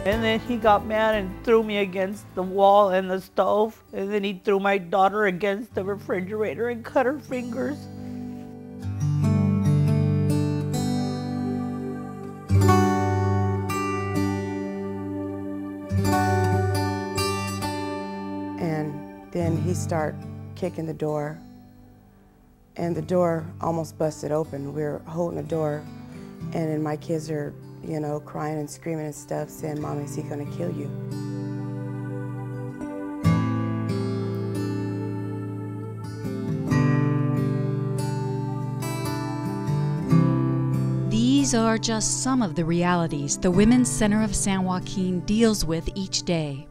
And then he got mad and threw me against the wall and the stove. And then he threw my daughter against the refrigerator and cut her fingers. And then he started kicking the door, and the door almost busted open. We were holding the door, and then my kids are, you know, crying and screaming and stuff, saying, "Mom, is he gonna kill you?" These are just some of the realities the Women's Center of San Joaquin deals with each day.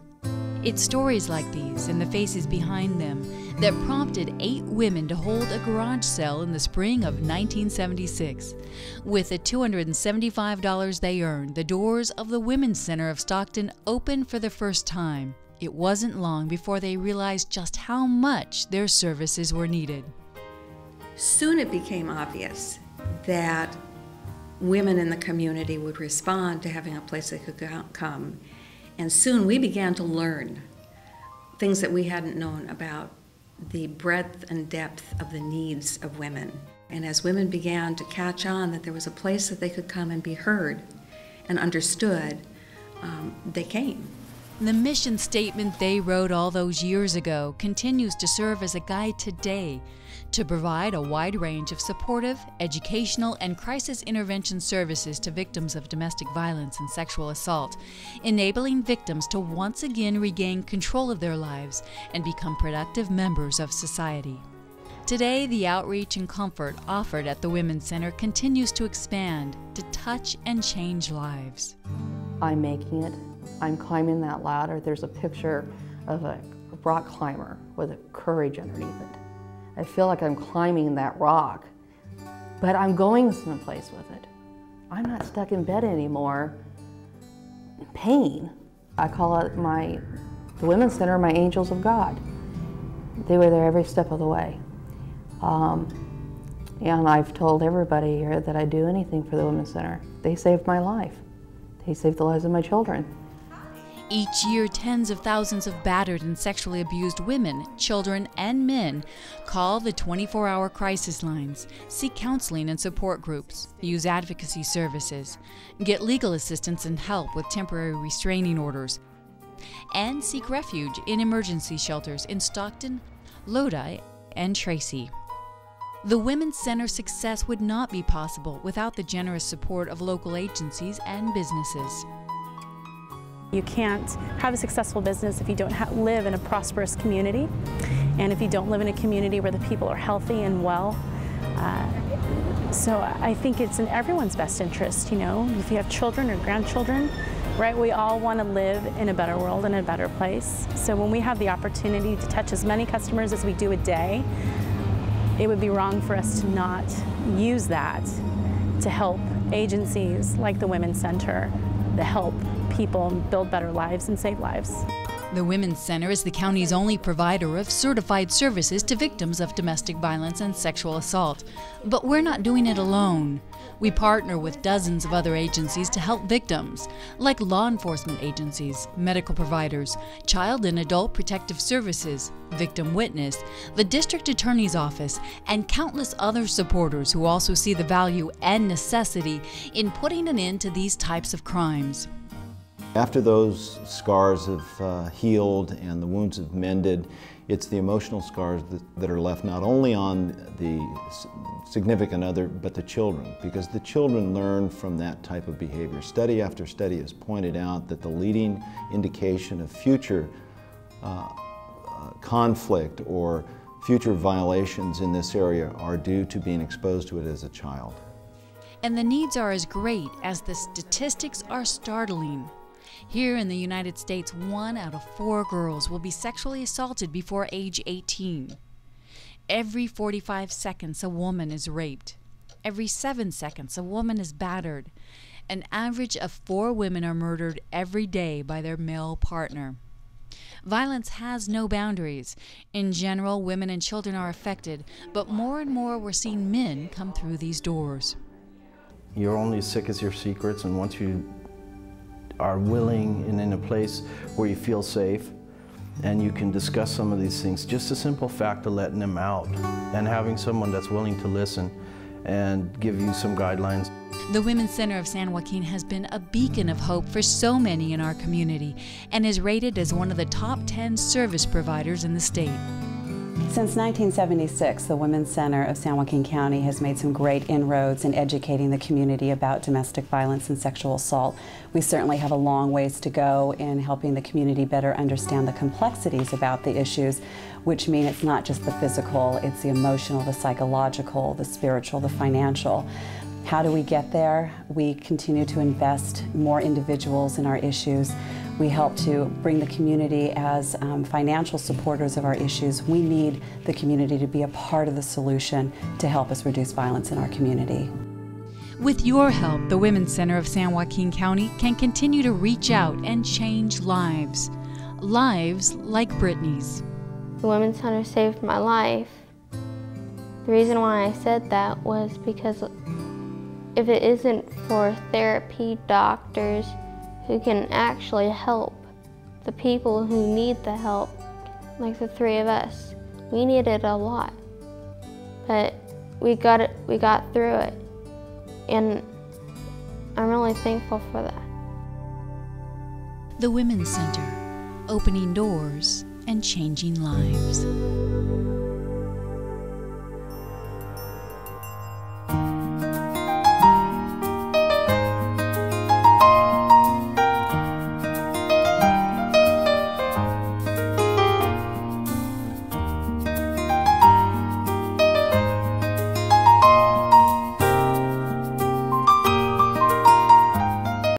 It's stories like these and the faces behind them that prompted 8 women to hold a garage sale in the spring of 1976. With the $275 they earned, the doors of the Women's Center of Stockton opened for the first time. It wasn't long before they realized just how much their services were needed. Soon it became obvious that women in the community would respond to having a place they could come. And soon we began to learn things that we hadn't known about the breadth and depth of the needs of women. And as women began to catch on that there was a place that they could come and be heard and understood, they came. The mission statement they wrote all those years ago continues to serve as a guide today to provide a wide range of supportive, educational, and crisis intervention services to victims of domestic violence and sexual assault, enabling victims to once again regain control of their lives and become productive members of society. Today, the outreach and comfort offered at the Women's Center continues to expand to touch and change lives. I'm making it. I'm climbing that ladder. There's a picture of a rock climber with a courage underneath it. I feel like I'm climbing that rock, but I'm going someplace with it. I'm not stuck in bed anymore in pain. I call it the Women's Center, my angels of God. They were there every step of the way. And I've told everybody here that I'd do anything for the Women's Center. They saved my life. They saved the lives of my children. Each year, tens of thousands of battered and sexually abused women, children, and men call the 24-hour crisis lines, seek counseling and support groups, use advocacy services, get legal assistance and help with temporary restraining orders, and seek refuge in emergency shelters in Stockton, Lodi, and Tracy. The Women's Center's success would not be possible without the generous support of local agencies and businesses. You can't have a successful business if you don't live in a prosperous community, and if you don't live in a community where the people are healthy and well. So I think it's in everyone's best interest, you know, if you have children or grandchildren, right? We all want to live in a better world and a better place. So when we have the opportunity to touch as many customers as we do a day, it would be wrong for us to not use that to help agencies like the Women's Center to help people build better lives and save lives. The Women's Center is the county's only provider of certified services to victims of domestic violence and sexual assault. But we're not doing it alone. We partner with dozens of other agencies to help victims, like law enforcement agencies, medical providers, child and adult protective services, victim witness, the district attorney's office, and countless other supporters who also see the value and necessity in putting an end to these types of crimes. After those scars have healed and the wounds have mended, it's the emotional scars that are left not only on the significant other, but the children, because the children learn from that type of behavior. Study after study has pointed out that the leading indication of future conflict or future violations in this area are due to being exposed to it as a child. And the needs are as great as the statistics are startling. Here in the United States, 1 out of 4 girls will be sexually assaulted before age 18. Every 45 seconds, a woman is raped. Every 7 seconds, a woman is battered. An average of 4 women are murdered every day by their male partner. Violence has no boundaries. In general, women and children are affected, but more and more we're seeing men come through these doors. You're only as sick as your secrets, and once you are willing and in a place where you feel safe and you can discuss some of these things. Just the simple fact of letting them out and having someone that's willing to listen and give you some guidelines. The Women's Center of San Joaquin has been a beacon of hope for so many in our community and is rated as one of the top 10 service providers in the state. Since 1976, the Women's Center of San Joaquin County has made some great inroads in educating the community about domestic violence and sexual assault. We certainly have a long ways to go in helping the community better understand the complexities about the issues, which mean it's not just the physical, it's the emotional, the psychological, the spiritual, the financial. How do we get there? We continue to invest more individuals in our issues. We help to bring the community as financial supporters of our issues. We need the community to be a part of the solution to help us reduce violence in our community. With your help, the Women's Center of San Joaquin County can continue to reach out and change lives. Lives like Brittany's. The Women's Center saved my life. The reason why I said that was because if it isn't for therapy, doctors who can actually help the people who need the help, like the three of us, we needed a lot. But we got through it, and I'm really thankful for that. The Women's Center, opening doors and changing lives.